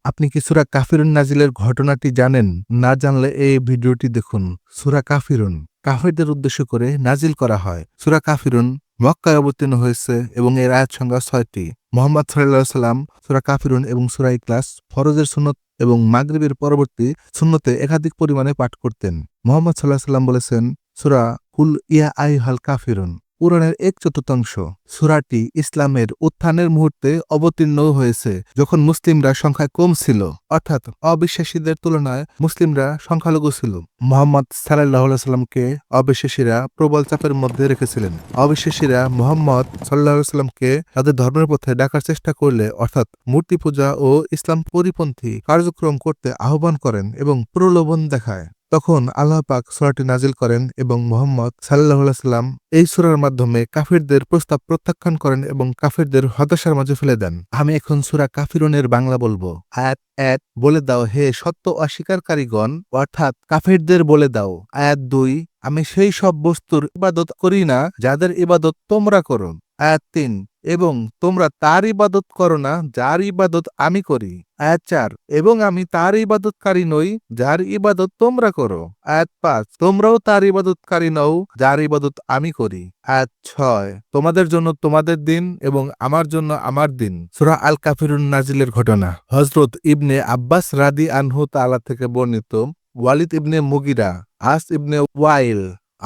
আপনি কি সূরা কাফিরুন নাজিলের ঘটনাটি জানেন? না জানলে এই ভিডিওটি দেখুন। সূরা কাফিরুন কাফিরদের উদ্দেশ্য করে নাজিল করা হয়। সূরা কাফিরুন মক্কায় অবতীর্ণ হয়েছে এবং এর আয়াত সংখ্যা ৬টি। মুহাম্মদ সাল্লাল্লাহু আলাইহি ওয়াসাল্লাম সূরা কাফিরুন এবং সূরা ইখলাস ফরজের সুন্নত এবং মাগরিবের পরবর্তী সুন্নতে একাধিক পরিমাণে পাঠ করতেন। মুহাম্মদ সাল্লাল্লাহু আলাইহি ওয়াসাল্লাম বলেছেন, সূরা কুল ইয়া আইয়ুহাল কাফিরুন কুরআনের ১/৪ সূরাটি ইসলামের উত্থানের মুহূর্তে অবতীর্ণ হয়েছে, যখন মুসলিমরা সংখ্যায় কম ছিল, অর্থাৎ অবিশ্বাসীদের তুলনায় মুসলিমরা সংখ্যালঘু ছিল। মুহাম্মদ সাল্লাল্লাহু আলাইহি সাল্লামকে অবিশ্বাসীরা প্রবল চাপের মধ্যে রেখেছিলেন। অবিশ্বাসীরা মুহাম্মদ সাল্লাল্লাহু আলাইহি সাল্লামকে তাদের ধর্মের পথে ডাকার চেষ্টা করলে, অর্থাৎ মূর্তি পূজা ও ইসলাম পরিপন্থী কার্যক্রম করতে আহ্বান করেন এবং প্রলোভন দেখায়। তখন আল্লাহ পাক সূরাটি নাজিল করেন এবং মুহাম্মদ সাল্লাল্লাহু আলাইহি সাল্লাম এই সূরার মাধ্যমে কাফিরদের প্রস্তাব প্রত্যাখ্যান করেন এবং কাফিরদের হতাশার মাঝে ফেলে দেন। আমি এখন সূরা কাফিরুনের বাংলা বলবো। আয়াত ১, বলে দাও হে সত্য অস্বীকারীগণ, অর্থাৎ কাফিরদের বলে দাও। আয়াত ২, আমি সেই সব বস্তুর ইবাদত করি না যাদের ইবাদত তোমরা করো। আয়াত ৩, এবং তোমরা তার ইবাদত করো না যার ইবাদত আমি করি। আয়াত ৪, এবং আমি তার ইবাদতকারী নই যার ইবাদত তোমরা করো। আয়াত ৫, তোমরাও তার ইবাদতকারী নও যার ইবাদত আমি করি। আয়াত ৬, তোমাদের জন্য তোমাদের দিন এবং আমার জন্য আমার দিন। সূরা আল কাফিরুন নাজিলের ঘটনা। হযরত ইবনে আব্বাস রাদিয়াল্লাহু তাআলা থেকে বর্ণিত, ওয়ালিদ ইবনে মুগিরা, আস ইবনে ওয়াইল,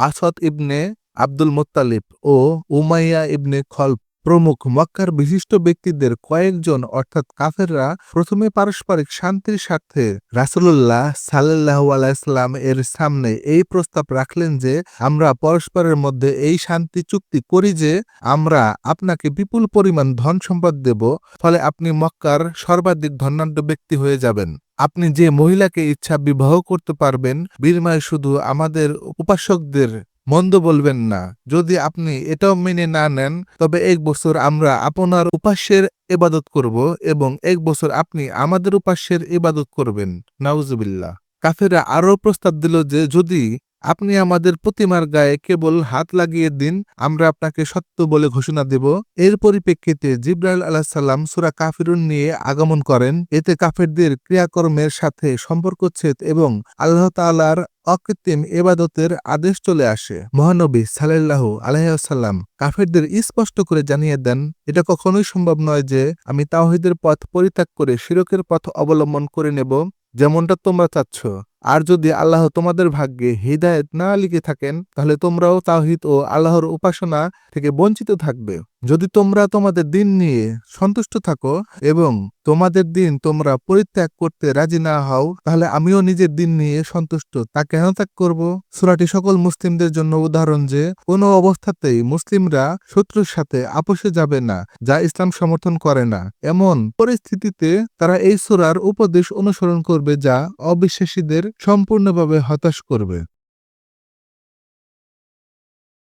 আসাদ ইবনে আব্দুল মুত্তালিব ও উমাইয়া ইবনে খলফ প্রমুখ মক্কার বিশিষ্ট ব্যক্তিদের কয়েকজন, অর্থাৎ কাফেররা, প্রথমে পারস্পরিক শান্তির স্বার্থে রাসূলুল্লাহ সাল্লাল্লাহু আলাইহি সাল্লাম এর সামনে এই প্রস্তাব রাখলেন যে, আমরা পরস্পরের মধ্যে এই শান্তি চুক্তি করি যে আমরা আপনাকে বিপুল পরিমাণ ধন সম্পদ দেব, ফলে আপনি মক্কার সর্বাধিক ধনাঢ্য ব্যক্তি হয়ে যাবেন। আপনি যে মহিলাকে ইচ্ছা বিবাহ করতে পারবেন, বিনিময়ে শুধু আমাদের উপাসকদের মন্দ বলবেন না। যদি আপনি এটাও মেনে না নেন, তবে ১ বছর আমরা আপনার উপাস্যের ইবাদত করব এবং ১ বছর আপনি আমাদের উপাস্যের ইবাদত করবেন। নাউজুবিল্লাহ। কাফেররা আরও প্রস্তাব দিল যে, যদি আপনি আমাদের প্রতিমার গায়ে কেবল হাত লাগিয়ে দিন, আমরা আপনাকে সত্য বলে ঘোষণা দেব। এর পরিপ্রেক্ষিতে জিবরাইল আলাইহিস সালাম সূরা কাফিরুন নিয়ে আগমন করেন। এতে কাফেরদের ক্রিয়াকর্মের সাথে সম্পর্কচ্ছেদ এবং আল্লাহ তাআলার অকৃত্রিম ইবাদতের আদেশ চলে আসে। মহানবী সাল্লাল্লাহু আলাইহি ওয়াসাল্লাম কাফেরদের স্পষ্ট করে জানিয়ে দেন, এটা কখনোই সম্ভব নয় যে আমি তাওহীদের পথ পরিত্যাগ করে শিরকের পথ অবলম্বন করে নেব, যেমনটা তোমরা চাচ্ছ। আর যদি আল্লাহ তোমাদের ভাগ্যে হিদায়াত না লিখে থাকেন, তাহলে তোমরাও তাওহীদ ও আল্লাহর উপাসনা থেকে বঞ্চিত থাকবে। যদি তোমরা তোমাদের দিন নিয়ে সন্তুষ্ট থাকো এবং তোমাদের দিন তোমরা পরিত্যাগ করতে রাজি না হও, তাহলে আমিও নিজের দিন নিয়ে সন্তুষ্ট তা কেন ত্যাগ করব? সূরাটি সকল মুসলিমদের জন্য উদাহরণ যে কোনো অবস্থাতেই মুসলিমরা শত্রুর সাথে আপোষে যাবে না যা ইসলাম সমর্থন করে না। এমন পরিস্থিতিতে তারা এই সূরার উপদেশ অনুসরণ করবে যা অবিশ্বাসীদের সম্পূর্ণভাবে হতাশ করবে।